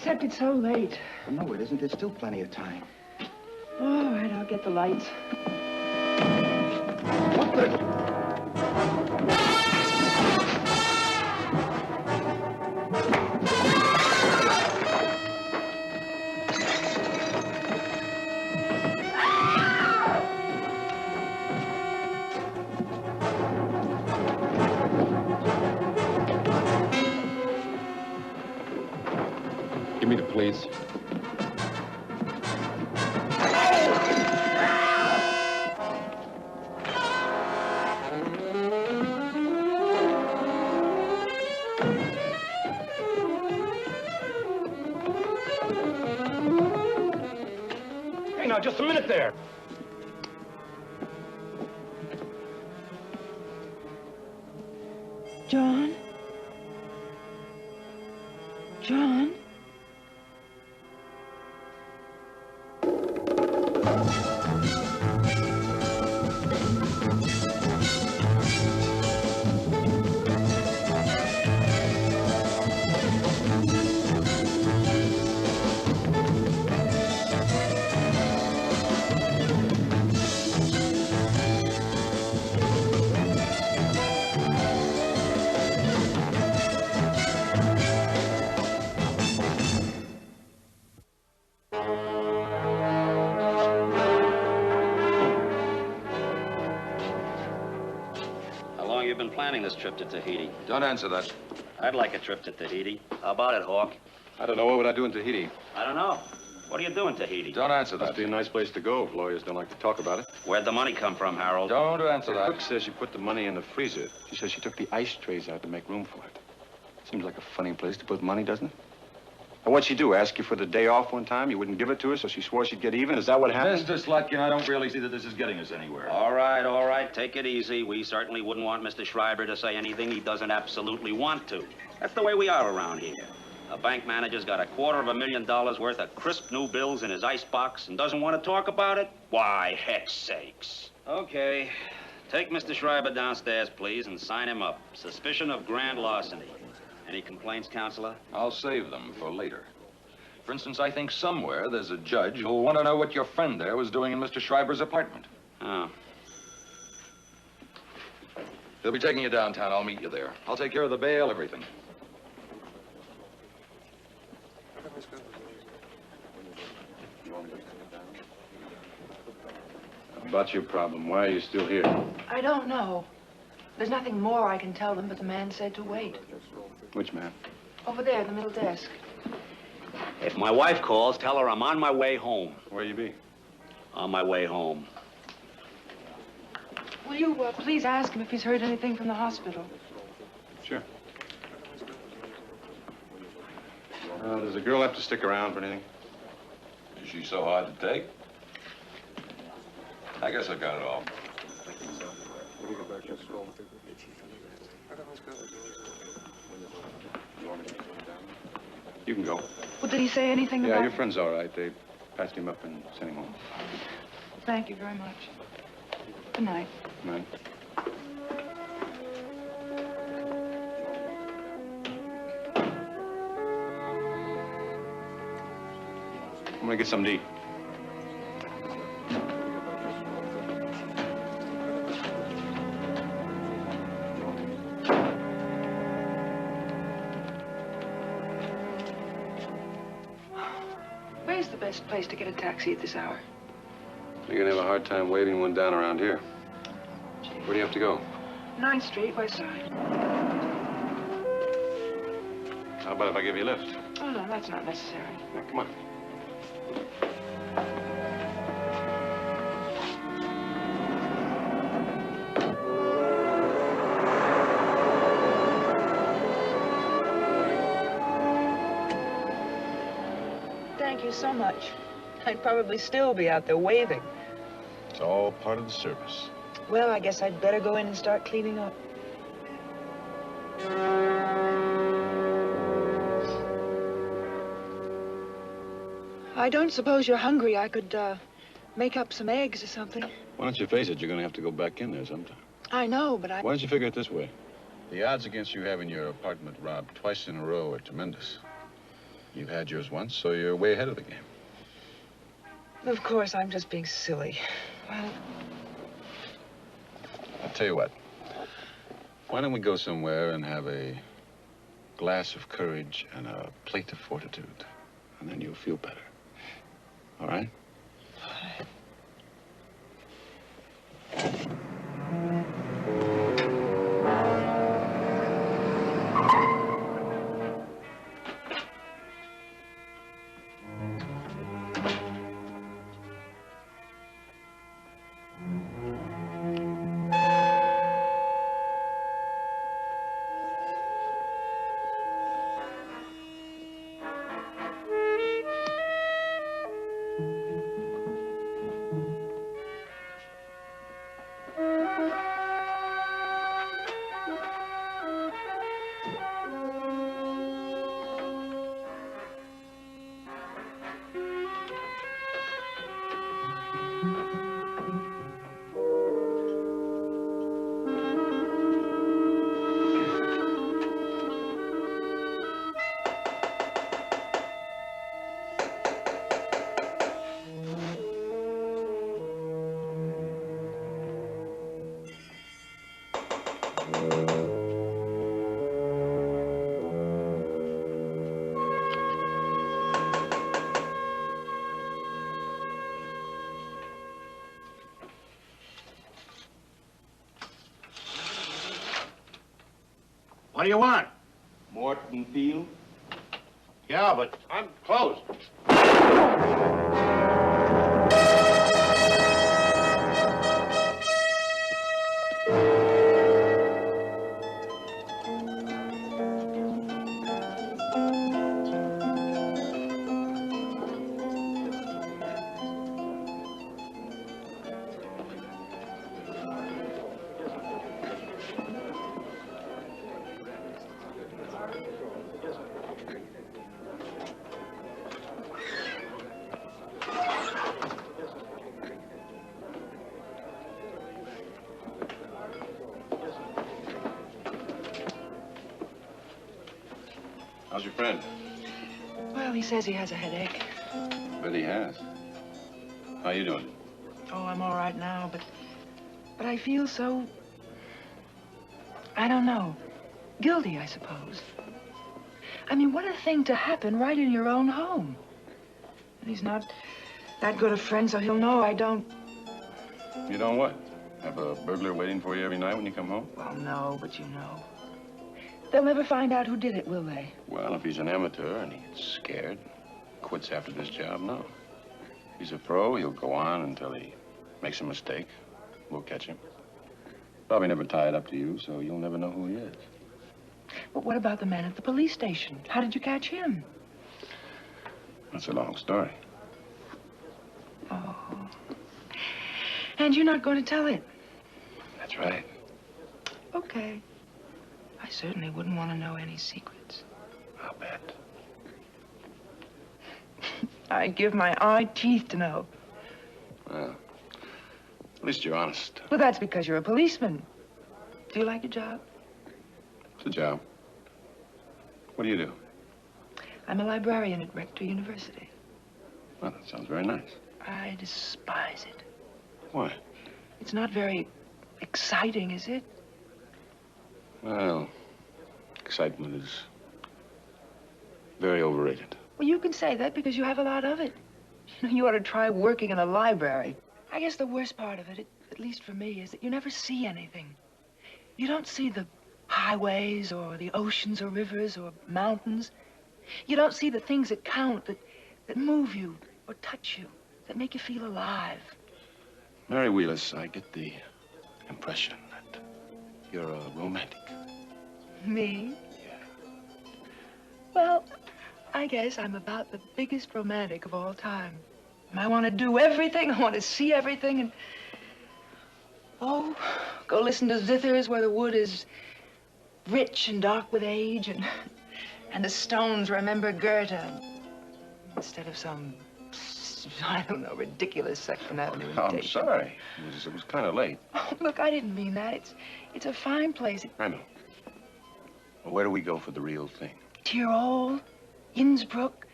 except it's so late. Well, no, it isn't. There's still plenty of time. All right, I'll get the lights. What the... Give me the police. Hey, now, just a minute there. John? John? Planning this trip to Tahiti. Don't answer that. I'd like a trip to Tahiti. How about it, Hawk? I don't know. What would I do in Tahiti? I don't know. What do you do in Tahiti? Don't answer that. Must be a nice place to go if lawyers don't like to talk about it. Where'd the money come from, Harold? Don't answer that. The cook says she put the money in the freezer. She says she took the ice trays out to make room for it. Seems like a funny place to put money, doesn't it? And what'd she do? Ask you for the day off one time? You wouldn't give it to her, so she swore she'd get even? Is that what happened? Mr. Slotkin, I don't really see that this is getting us anywhere. All right. Take it easy. We certainly wouldn't want Mr. Schreiber to say anything he doesn't absolutely want to. That's the way we are around here. A bank manager's got $250,000 worth of crisp new bills in his icebox and doesn't want to talk about it? Why, heck's sakes. Okay. Take Mr. Schreiber downstairs, please, and sign him up. Suspicion of grand larceny. Any complaints, Counselor? I'll save them for later. For instance, I think somewhere there's a judge who'll want to know what your friend there was doing in Mr. Schreiber's apartment. Oh. He'll be taking you downtown. I'll meet you there. I'll take care of the bail, everything. About your problem. Why are you still here? I don't know. There's nothing more I can tell them, but the man said to wait. Which man? Over there, the middle desk. If my wife calls, tell her I'm on my way home. Where you be? On my way home. Will you please ask him if he's heard anything from the hospital? Sure. Does the girl have to stick around for anything? Is she so hard to take? I guess I got it all. You can go. Well, did he say anything about... Yeah, your friend's all right. They patched him up and sent him home. Thank you very much. Good night. Good night. I'm gonna get something to eat. Where's the best place to get a taxi at this hour? You're gonna have a hard time waving one down around here. Where do you have to go? 9th Street, West Side. How about if I give you a lift? Oh, no, that's not necessary. Now, come on. Thank you so much. I'd probably still be out there waving. It's all part of the service. Well, I guess I'd better go in and start cleaning up. I don't suppose you're hungry. I could, make up some eggs or something. Why don't you face it? You're gonna have to go back in there sometime. I know, but Why don't you figure it this way? The odds against you having your apartment robbed twice in a row are tremendous. You've had yours once, so you're way ahead of the game. Of course, I'm just being silly. Well, I'll tell you what. Why don't we go somewhere and have a glass of courage and a plate of fortitude, and then you'll feel better. All right? What do you want? Morton Field? Yeah, but I'm closed. How's your friend? well, he says he has a headache. Bet he has. How you doing? Oh, I'm all right now, but I feel so, I don't know, guilty, I suppose. I mean, what a thing to happen right in your own home. And he's not that good a friend, so he'll know I don't... You don't what? Have a burglar waiting for you every night when you come home? Well, no, but you know. They'll never find out who did it, will they? Well, if he's an amateur and he gets scared, quits after this job, no. If he's a pro, he'll go on until he makes a mistake. We'll catch him. Probably never tie it up to you, so you'll never know who he is. But what about the man at the police station? How did you catch him? That's a long story. Oh. And you're not going to tell it? That's right. Okay. I certainly wouldn't want to know any secrets. I'll bet. I'd give my eye teeth to know. Well, at least you're honest. Well, that's because you're a policeman. Do you like your job? It's a job. What do you do? I'm a librarian at Rector University. Well, that sounds very nice. I despise it. Why? It's not very exciting, is it? Well, excitement is very overrated. Well, you can say that because you have a lot of it. You ought to try working in a library. I guess the worst part of it, at least for me, is that you never see anything. You don't see the highways or the oceans or rivers or mountains. You don't see the things that count, that move you or touch you, that make you feel alive. Mary Wheelis, I get the impression that you're a romantic. Me? Yeah. Well, I guess I'm about the biggest romantic of all time. I want to do everything, I want to see everything, and... oh, go listen to zithers where the wood is rich and dark with age, and the stones remember Goethe, instead of some, I don't know, ridiculous Second Avenue imitation. I'm sorry. It was kind of late. Oh, look, I didn't mean that. It's a fine place. I know. Well, where do we go for the real thing? Tyrol, Innsbruck,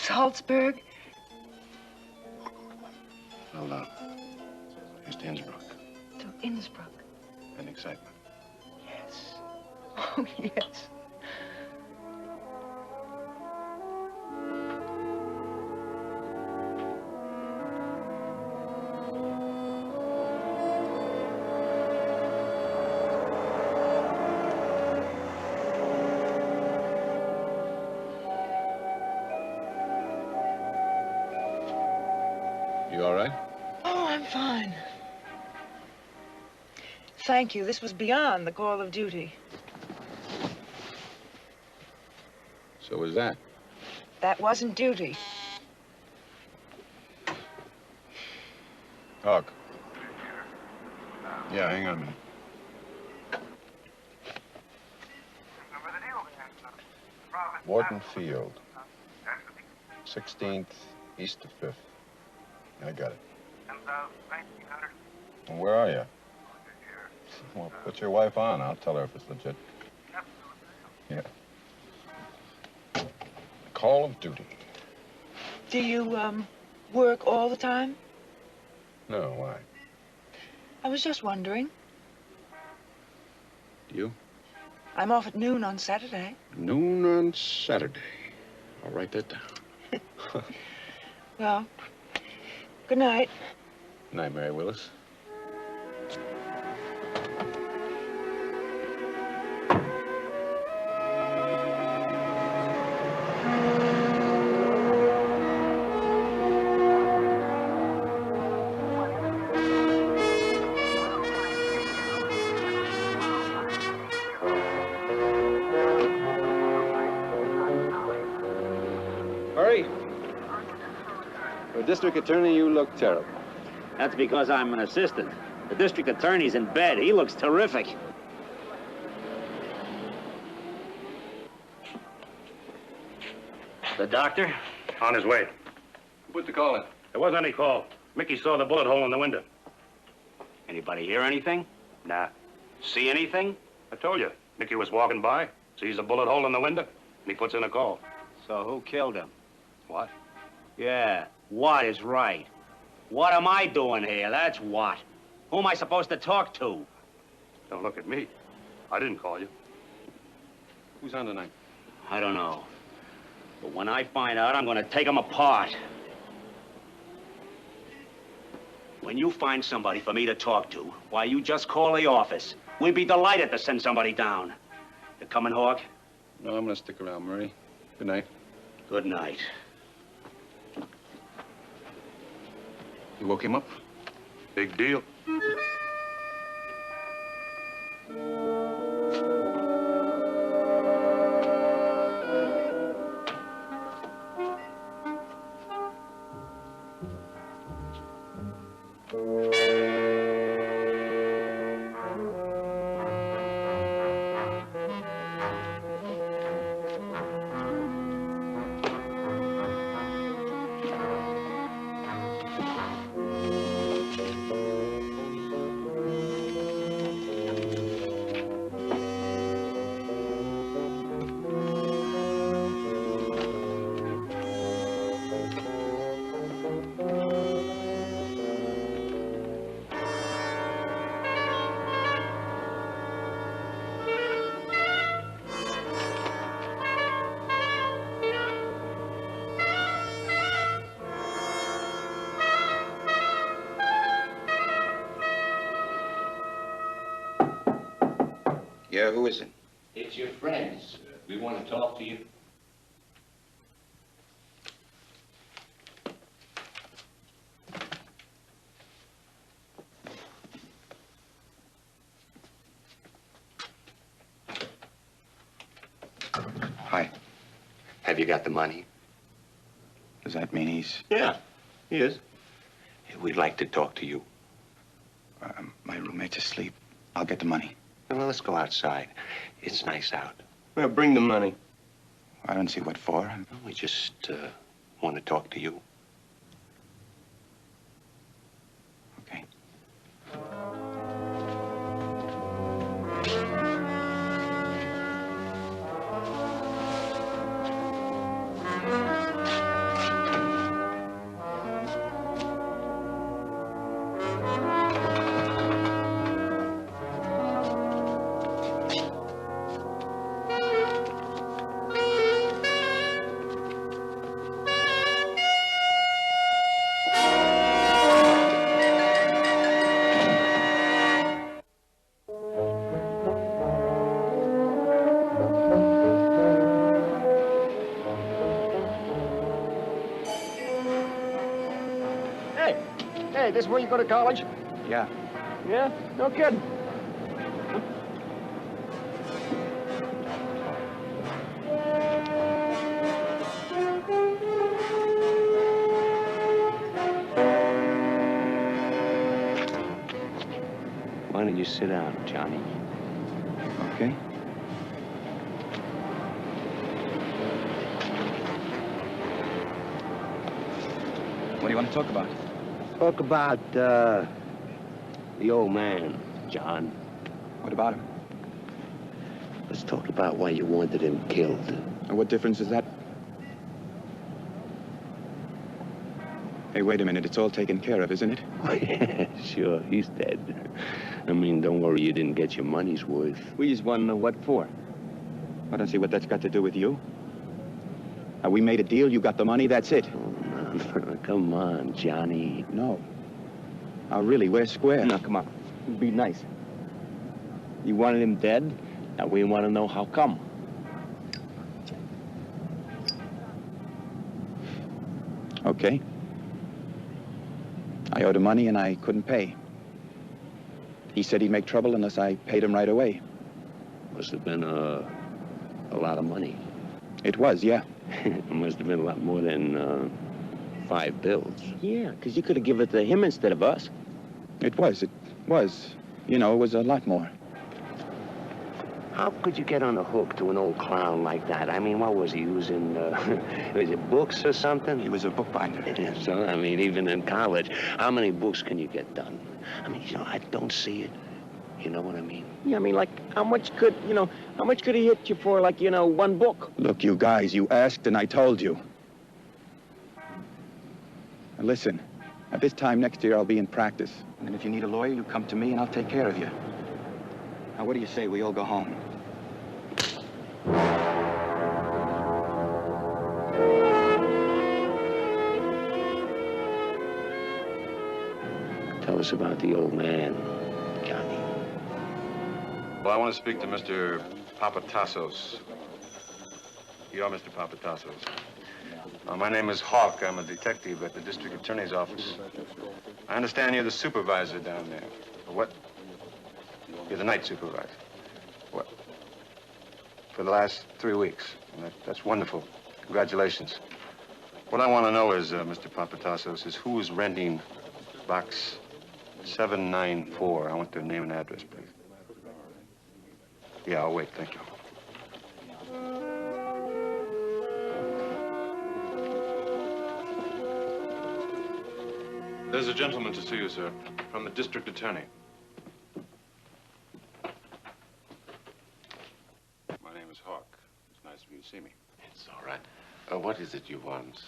Salzburg? Well, here's to Innsbruck. To Innsbruck. And excitement. Yes. Oh, yes. You all right? Oh, I'm fine. Thank you. This was beyond the call of duty. So was that. That wasn't duty. Talk. Yeah, hang on a minute. Wharton Field. 16th, east of 5th. I got it. Well, where are you? Well, put your wife on. I'll tell her if it's legit. Yeah. Call of duty. Do you, work all the time? No, why? I was just wondering. You? I'm off at noon on Saturday. Noon on Saturday. I'll write that down. Well, good night. Good night, Mary Willis. District Attorney, you look terrible. That's because I'm an assistant. The district attorney's in bed. He looks terrific. The doctor? On his way. Who put the call in? There wasn't any call. Mickey saw the bullet hole in the window. Anybody hear anything? Nah. See anything? I told you. Mickey was walking by, sees a bullet hole in the window, and he puts in a call. So who killed him? What? Yeah, what is right? What am I doing here? That's what. Who am I supposed to talk to? Don't look at me. I didn't call you. Who's on tonight? I don't know. But when I find out, I'm gonna take them apart. When you find somebody for me to talk to, why, you just call the office. We'd be delighted to send somebody down. You coming, Hawk? No, I'm gonna stick around, Murray. Good night. Good night. You woke him up? Big deal. Yeah, who is it? It's your friends. We want to talk to you. Hi. Have you got the money? Does that mean he's... Yeah, he is. We'd like to talk to you. My roommate's asleep. I'll get the money. Well, let's go outside. It's nice out. Well, bring the money. I don't see what for. We just want to talk to you. Okay. Hey, this is where you go to college? Yeah. Yeah? No kidding. Why don't you sit down, Johnny? Okay. What do you want to talk about? Talk about, the old man, John. What about him? Let's talk about why you wanted him killed. And what difference is that? Hey, wait a minute. It's all taken care of, isn't it? Oh, yeah, sure. He's dead. I mean, don't worry, you didn't get your money's worth. We just want to know what for. I don't see what that's got to do with you. We made a deal. You got the money. That's it. Oh, no. Come on, Johnny. No. Really, we're square. No, come on. Be nice. You wanted him dead? Now we want to know how come. Okay. I owed him money and I couldn't pay. He said he'd make trouble unless I paid him right away. Must have been a lot of money. It was, yeah. It must have been a lot more than 5 bills. Yeah, because you could have given it to him instead of us. It was. You know, it was a lot more. How could you get on the hook to an old clown like that? I mean, what was he using? Was it books or something? He was a bookbinder. Yeah, so, I mean, even in college, how many books can you get done? I mean, you know, I don't see it. You know what I mean? Yeah, I mean, like, how much could he hit you for, like, 1 book? Look, you guys, you asked and I told you. Now listen, at this time next year, I'll be in practice. And if you need a lawyer, you come to me and I'll take care of you. Now, what do you say we all go home? Tell us about the old man, Johnny. Well, I want to speak to Mr. Papatassos. You're Mr. Papatassos. My name is Hawk. I'm a detective at the district attorney's office. I understand you're the supervisor down there. What? You're the night supervisor. What? For the last 3 weeks. That's wonderful. Congratulations. What I want to know is, Mr. Papatassos, is who is renting box 794. I want their name and address, please. Yeah, I'll wait. Thank you. There's a gentleman to see you, sir, from the district attorney. My name is Hawk. It's nice of you to see me. It's all right. What is it you want?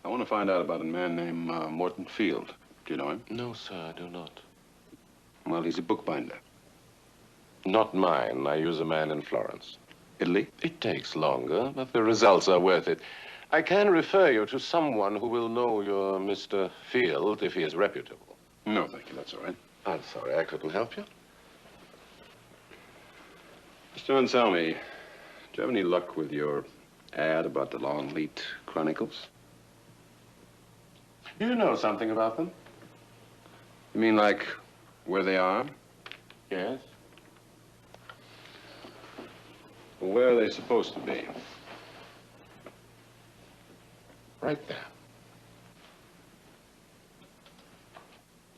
I want to find out about a man named Morton Field. Do you know him? No, sir, I do not. Well, he's a bookbinder. Not mine. I use a man in Florence. Italy? It takes longer, but the results are worth it. I can refer you to someone who will know your Mr. Field if he is reputable. No, thank you. That's all right. I'm sorry, I couldn't help you. Mr. Anselmi, do you have any luck with your ad about the Longleat Chronicles? You know something about them? You mean like where they are? Yes. Well, where are they supposed to be? Right there.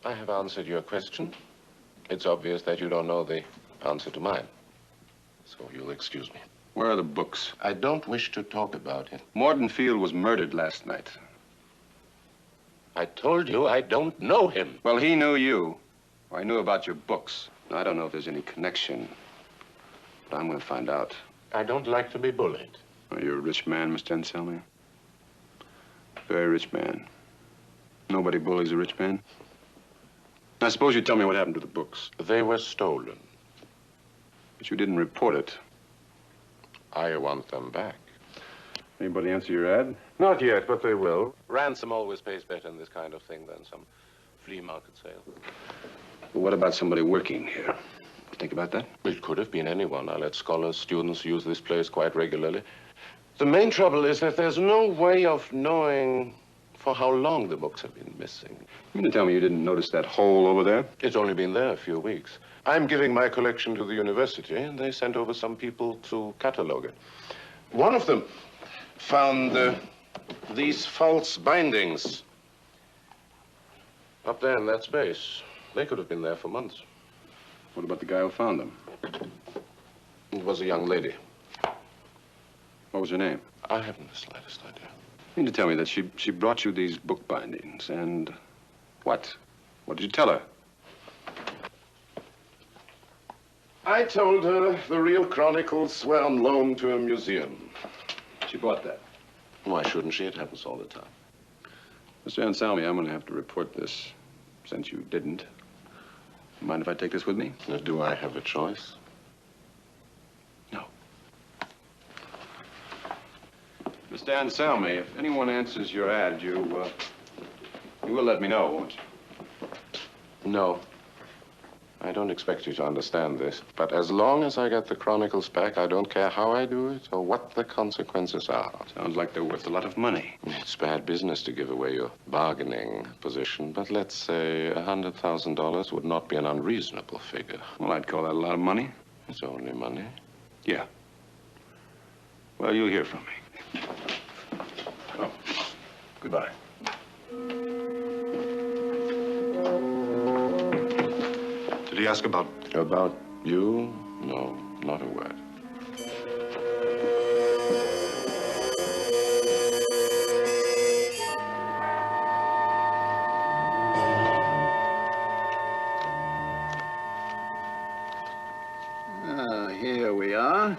I have answered your question. It's obvious that you don't know the answer to mine. So you'll excuse me. Where are the books? I don't wish to talk about it. Morton Field was murdered last night. I told you I don't know him. Well, he knew you. I knew about your books. Now, I don't know if there's any connection, but I'm going to find out. I don't like to be bullied. Oh, you're a rich man, Mr. Anselmi. Very rich man. Nobody bullies a rich man. I suppose you tell me what happened to the books. They were stolen. But you didn't report it. I want them back. Anybody answer your ad? Not yet, but they will. Ransom always pays better in this kind of thing than some flea market sale. Well, what about somebody working here? Think about that? It could have been anyone. I let scholars, students use this place quite regularly. The main trouble is that there's no way of knowing for how long the books have been missing. You mean to tell me you didn't notice that hole over there? It's only been there a few weeks. I'm giving my collection to the university, and they sent over some people to catalog it. One of them found these false bindings up there in that space. They could have been there for months. What about the guy who found them? It was a young lady. What was her name? I haven't the slightest idea. You mean to tell me that she brought you these book bindings, and what? What did you tell her? I told her the real chronicles were on loan to a museum. She bought that. Why shouldn't she? It happens all the time. Mr. Anselmi, I'm going to have to report this, since you didn't. Mind if I take this with me? Do I have a choice? No. Mr. Anselmi, if anyone answers your ad, you will let me know, won't you? No. I don't expect you to understand this, but as long as I get the chronicles back, I don't care how I do it or what the consequences are. Sounds like they're worth a lot of money. It's bad business to give away your bargaining position, but let's say $100,000 would not be an unreasonable figure. Well, I'd call that a lot of money. It's only money. Yeah. Well, you'll hear from me. Oh, goodbye. Did he ask about... About you? No, not a word. Here we are.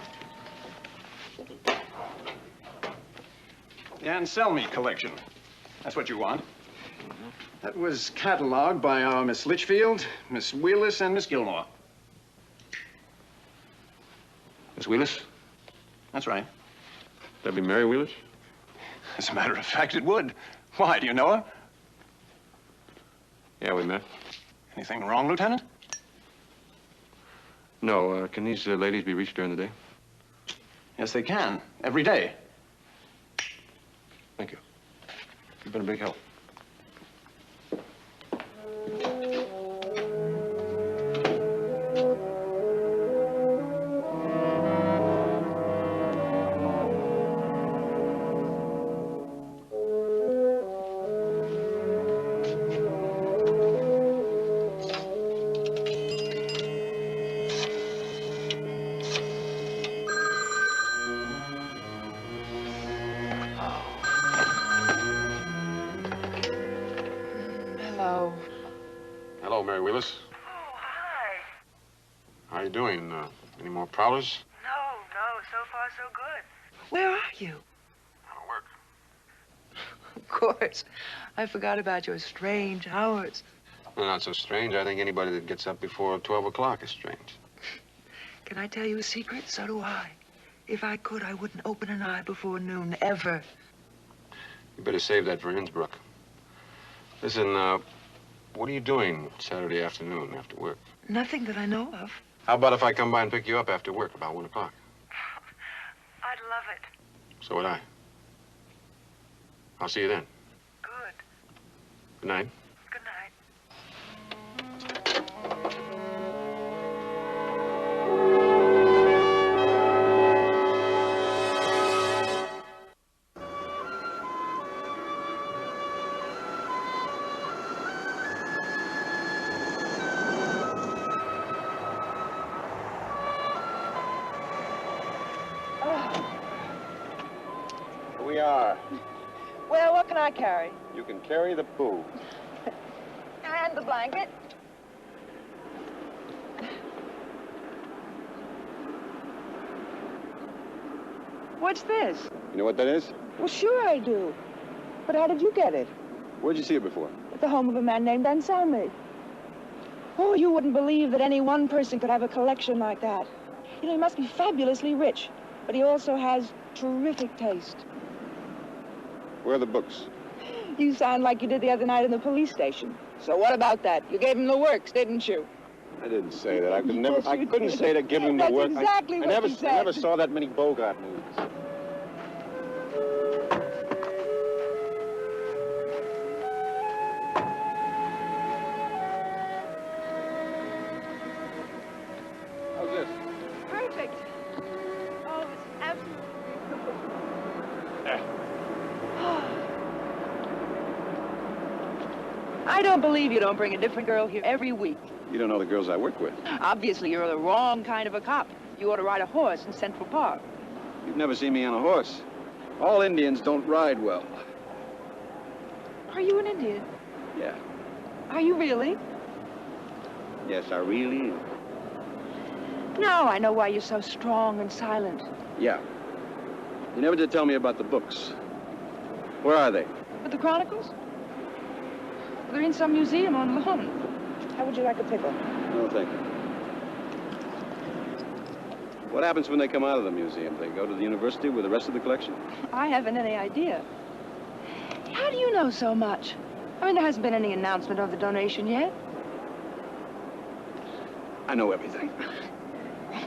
The Anselmi collection. That's what you want. That was cataloged by our Miss Litchfield, Miss Wheelis, and Miss Gilmore. Miss Wheelis? That's right. That'd be Mary Wheelis? As a matter of fact, it would. Why, do you know her? Yeah, we met. Anything wrong, Lieutenant? No, can these ladies be reached during the day? Yes, they can. Every day. Thank you. You've been a big help. Hello, Mary Wheelis. Oh, hi. How are you doing? Any more prowlers? No, so far so good. Where are you? I'm at work. Of course. I forgot about your strange hours. Well, not so strange. I think anybody that gets up before 12 o'clock is strange. Can I tell you a secret? So do I. If I could, I wouldn't open an eye before noon, ever. You better save that for Innsbruck. Listen, what are you doing Saturday afternoon after work? Nothing that I know of. How about if I come by and pick you up after work about 1 o'clock? I'd love it. So would I. I'll see you then. Good. Good night. Good night. Here we are. Well, what can I carry? You can carry the poo. And the blanket. What's this? You know what that is? Well, sure I do. But how did you get it? Where'd you see it before? At the home of a man named Anselmi. Oh, you wouldn't believe that any one person could have a collection like that. You know, he must be fabulously rich, but he also has terrific taste. Where are the books? You sound like you did the other night in the police station. So what about that? You gave him the works, didn't you? I didn't say that. I could never. Yes, I you couldn't did. say to give him the That's work. exactly what you said. I never saw that many Bogart movies. I don't believe you don't bring a different girl here every week. You don't know the girls I work with. Obviously, you're the wrong kind of a cop. You ought to ride a horse in Central Park. You've never seen me on a horse. All Indians don't ride well. Are you an Indian? Yeah. Are you really? Yes, I really am. Now I know why you're so strong and silent. Yeah. You never did tell me about the books. Where are they? But the Chronicles? They're in some museum on loan. How would you like a pickle? No, thank you. What happens when they come out of the museum? They go to the university with the rest of the collection? I haven't any idea. How do you know so much? I mean, there hasn't been any announcement of the donation yet. I know everything.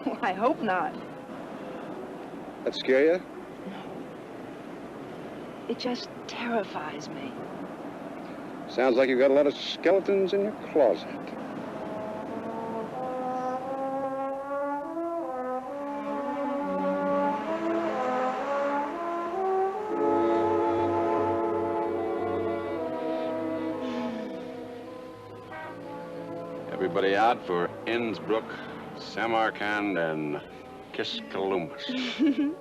Well, I hope not. That scare you? It just terrifies me. Sounds like you've got a lot of skeletons in your closet. Everybody out for Innsbruck, Samarkand, and Kiskelumbus.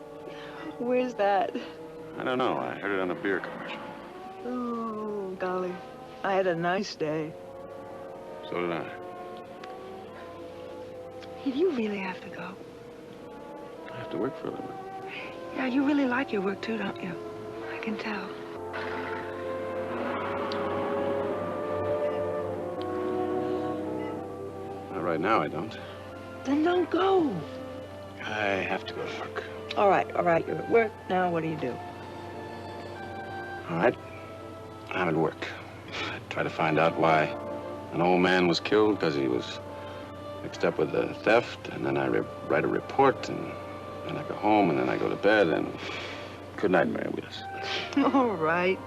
Where's that? I don't know. I heard it on a beer commercial. Oh, golly. I had a nice day. So did I. You really have to go. I have to work for a living. Yeah, you really like your work, too, don't you? I can tell. Not right now, I don't. Then don't go. I have to go to work. All right. You're at work. Now, what do you do? All right. I'm at work. I try to find out why an old man was killed because he was mixed up with the theft, and then I write a report, and then I go home, and then I go to bed, and good night, Mary Wheelers. All right.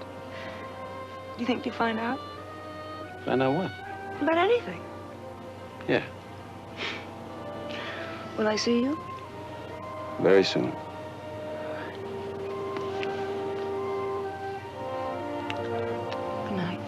Do you think you'll find out? Find out what? About anything. Yeah, Will I see you? very soon. Good night.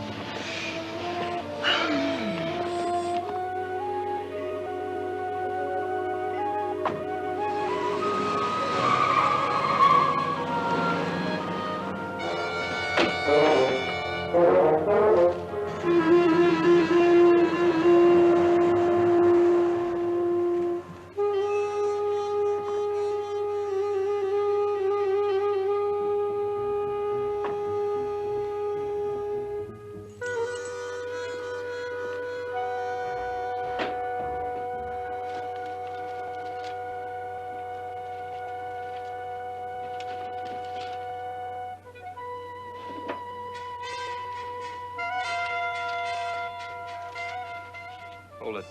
Hold it.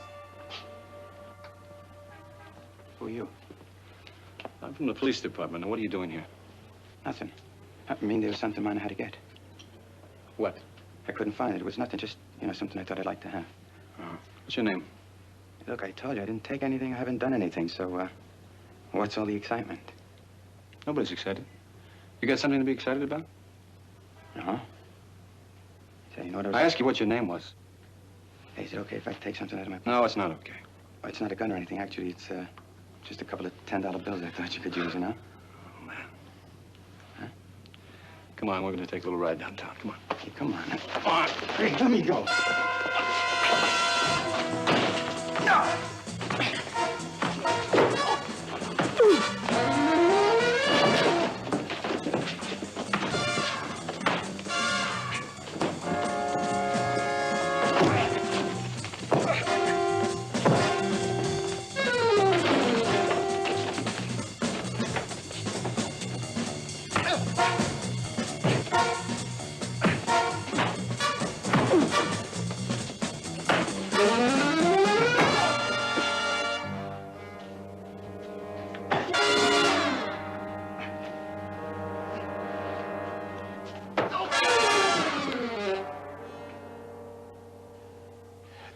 Who are you? I'm from the police department. Now, what are you doing here? Nothing. I mean, there was something mine I had to get. What? I couldn't find it. It was nothing, just, something I thought I'd like to have. What's your name? Look, I told you I didn't take anything. I haven't done anything, so, what's all the excitement? Nobody's excited. You got something to be excited about? Uh-huh. Say, you know what I asked you what your name was. Hey, is it okay if I take something out of my pocket? No, it's not okay. Oh, it's not a gun or anything. Actually, it's, just a couple of $10 bills I thought you could use, Oh, man. Huh? Come on, we're going to take a little ride downtown. Come on. Hey, come on. Come on. Hey, let me go.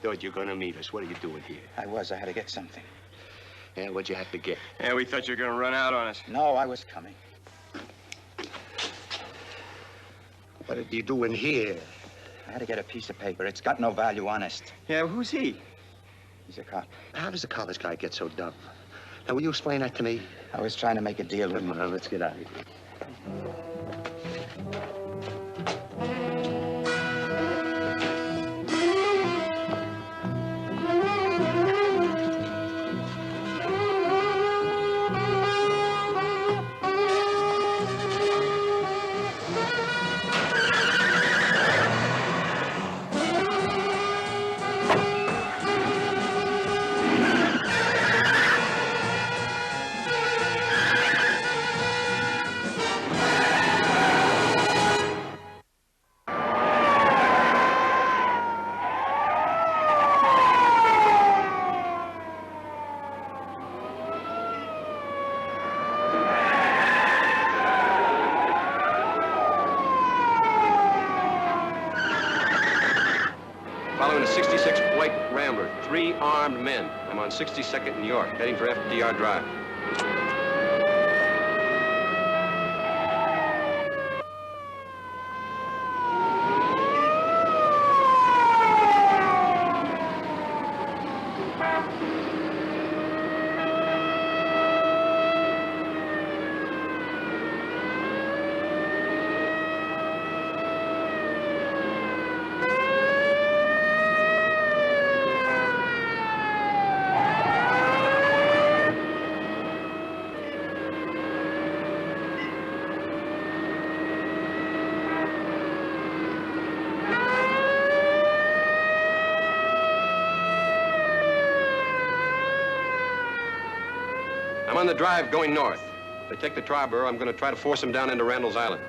Thought you were gonna meet us. What are you doing here? I had to get something. Yeah, what'd you have to get? Yeah, we thought you were going to run out on us. No, I was coming. What are you doing here? I had to get a piece of paper. It's got no value, honest. Yeah, who's he? He's a cop. How does a college guy get so dumb? Now, will you explain that to me? I was trying to make a deal with him. Come on, let's get out of here. Following a 66 white Rambler, 3 armed men. I'm on 62nd New York, heading for FDR Drive. I'm on the drive going north. If they take the Triborough, I'm going to try to force them down into Randall's Island.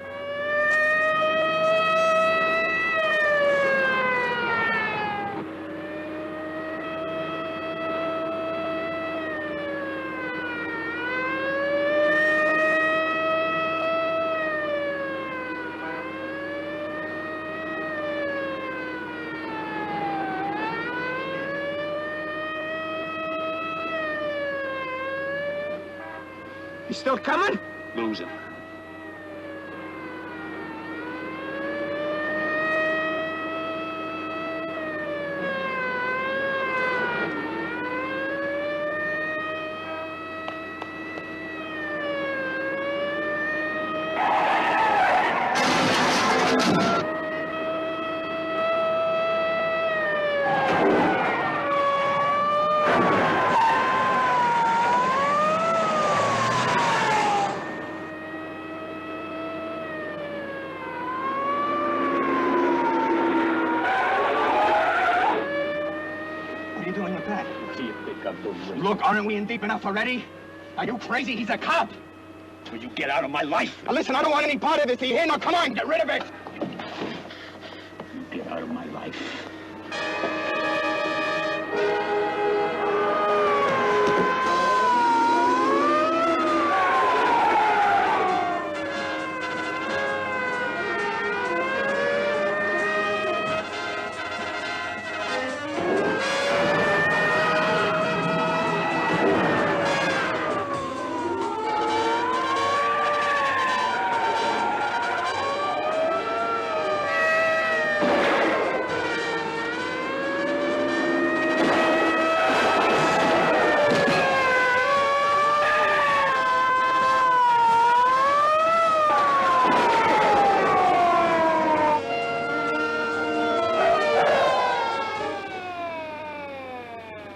You still coming? Losing. Look, aren't we in deep enough already? Are you crazy? He's a cop. Will you get out of my life? Now listen, I don't want any part of this. Are you hear? Now come on, get rid of it. You get out of my life.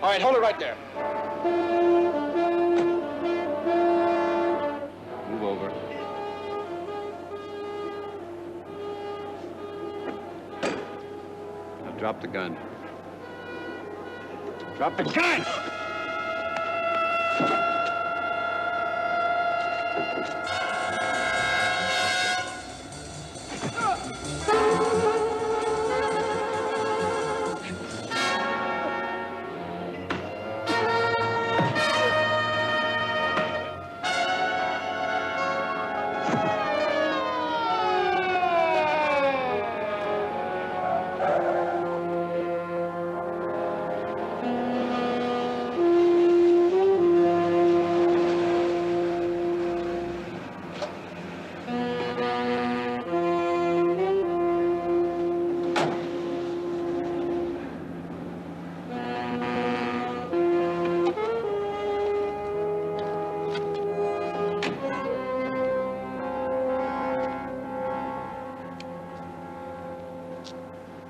All right, hold it right there. Move over. Now drop the gun. Drop the gun!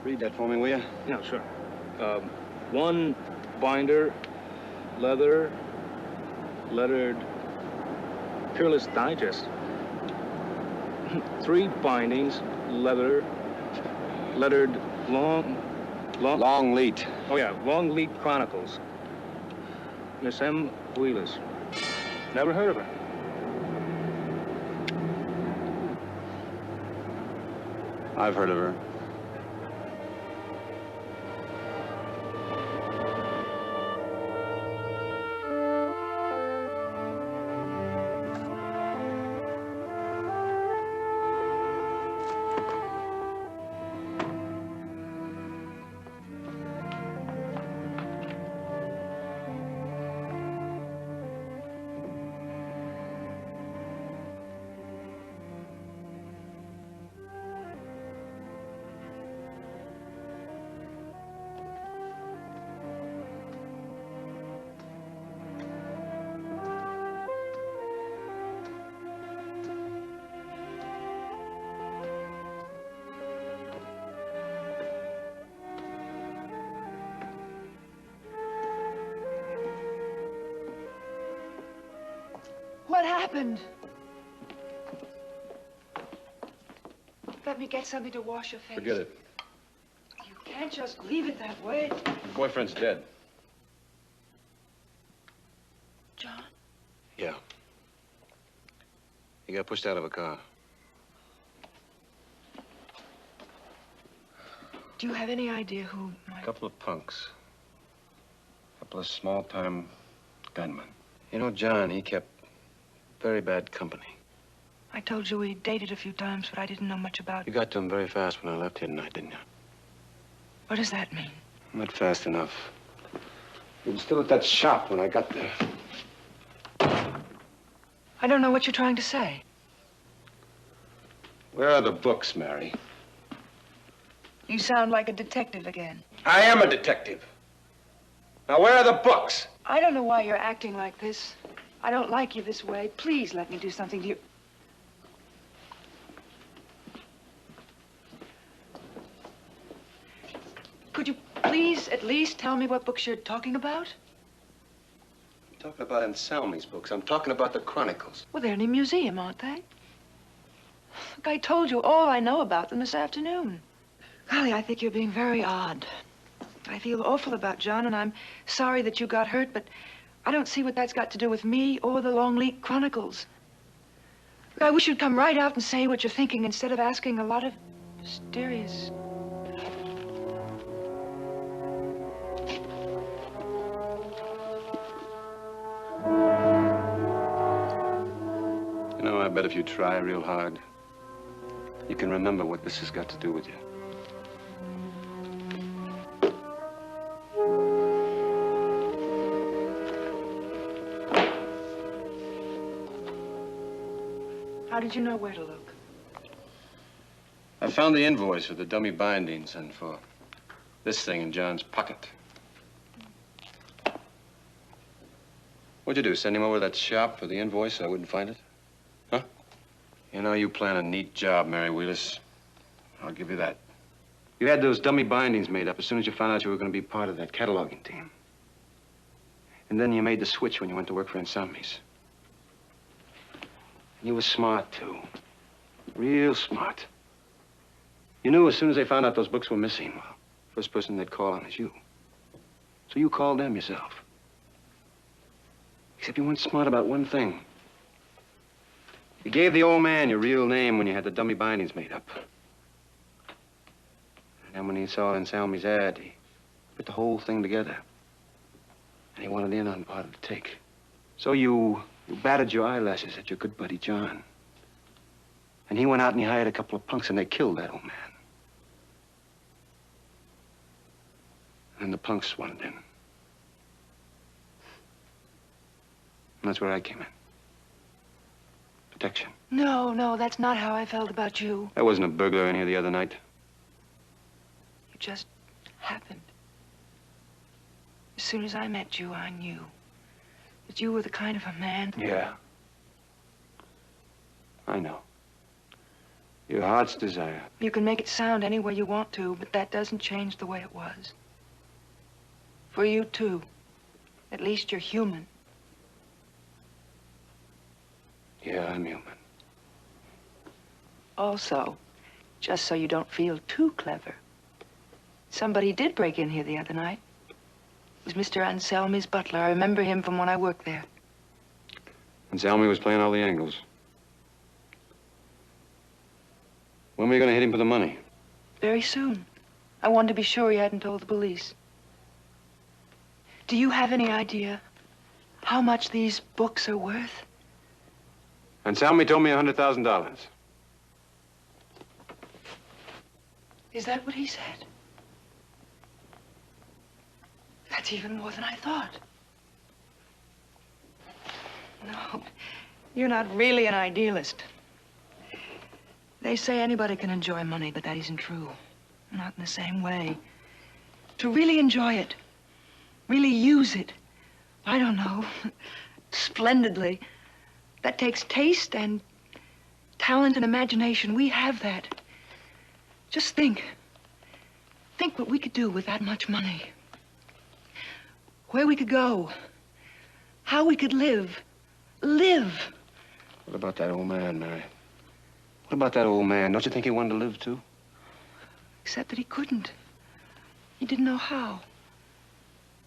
Read that for me, will you? Yeah, sure. One binder, leather, lettered, Peerless Digest. 3 bindings, leather, lettered, Longleat. Oh, yeah, Longleat Chronicles. Miss M. Wheelers. Never heard of her. I've heard of her. What happened? Let me get something to wash your face. Forget it. You can't just leave it that way. Your boyfriend's dead. John? Yeah. He got pushed out of a car. Do you have any idea who might... A couple of punks. A couple of small-time gunmen. You know, John, he kept very bad company. I told you we dated a few times, but I didn't know much about... You got to him very fast when I left here tonight, didn't you? What does that mean? Not fast enough. He was still at that shop when I got there. I don't know what you're trying to say. Where are the books, Mary? You sound like a detective again. I am a detective. Now, where are the books? I don't know why you're acting like this. I don't like you this way. Please let me do something to you. Could you please at least tell me what books you're talking about? I'm talking about Anselmi's books. I'm talking about the Chronicles. Well, they're in a museum, aren't they? Look, I told you all I know about them this afternoon. Golly, I think you're being very odd. I feel awful about John, and I'm sorry that you got hurt, but I don't see what that's got to do with me or the Longleat Chronicles. Look, I wish you'd come right out and say what you're thinking instead of asking a lot of mysterious... You know, I bet if you try real hard, you can remember what this has got to do with you. How did you know where to look? I found the invoice for the dummy bindings and for this thing in John's pocket. What'd you do, send him over to that shop for the invoice so I wouldn't find it? Huh? You know, you plan a neat job, Mary Wheelers. I'll give you that. You had those dummy bindings made up as soon as you found out you were going to be part of that cataloging team. And then you made the switch when you went to work for Anselmi's. You were smart, too. Real smart. You knew as soon as they found out those books were missing, well, first person they'd call on is you. So you called them yourself. Except you weren't smart about one thing. You gave the old man your real name when you had the dummy bindings made up. And then when he saw Anselmi's ad, he put the whole thing together. And he wanted in on part of the take. So you batted your eyelashes at your good buddy John. And he went out and he hired a couple of punks and they killed that old man. And then the punks wanted in. And that's where I came in. Protection. No, that's not how I felt about you. There wasn't a burglar in here the other night. It just happened. As soon as I met you, I knew that you were the kind of a man... Yeah. I know. Your heart's desire. You can make it sound any way you want to, but that doesn't change the way it was. For you, too. At least you're human. Yeah, I'm human. Also, just so you don't feel too clever, somebody did break in here the other night. It was Mr. Anselmi's butler. I remember him from when I worked there. Anselmi was playing all the angles. When were you going to hit him for the money? Very soon. I wanted to be sure he hadn't told the police. Do you have any idea how much these books are worth? Anselmi told me $100,000. Is that what he said? That's even more than I thought. No, you're not really an idealist. They say anybody can enjoy money, but that isn't true. Not in the same way. To really enjoy it, really use it, I don't know, splendidly, that takes taste and talent and imagination. We have that. Just think what we could do with that much money. Where we could go, how we could live. What about that old man, Mary? What about that old man? Don't you think he wanted to live, too? Except that he couldn't. He didn't know how.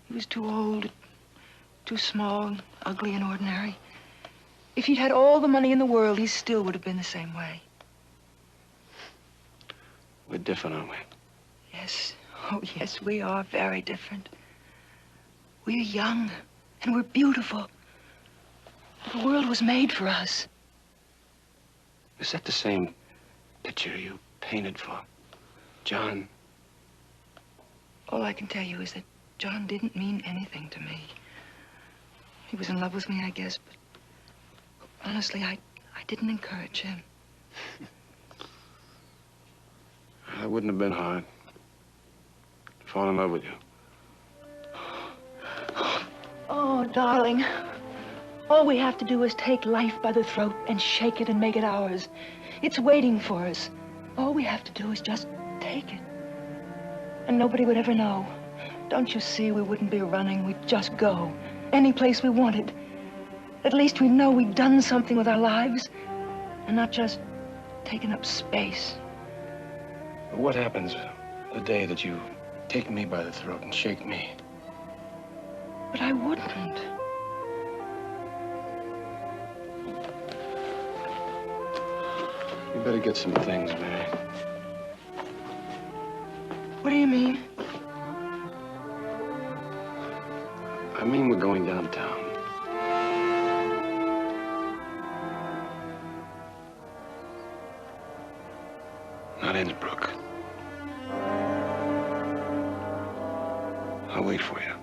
He was too old, too small, ugly and ordinary. If he'd had all the money in the world, he still would have been the same way. We're different, aren't we? Yes. Oh, yes, we are very different. We're young, and we're beautiful. The world was made for us. Is that the same picture you painted for John? All I can tell you is that John didn't mean anything to me. He was in love with me, I guess, but honestly, I didn't encourage him. That wouldn't have been hard. Fall in love with you. Oh, darling. All we have to do is take life by the throat and shake it and make it ours. It's waiting for us. All we have to do is just take it. And nobody would ever know. Don't you see, we wouldn't be running. We'd just go. Any place we wanted. At least we'd know we'd done something with our lives. And not just taken up space. But what happens the day that you take me by the throat and shake me? But I wouldn't. You better get some things, Mary. What do you mean? I mean, we're going downtown. Not Innsbruck. I'll wait for you.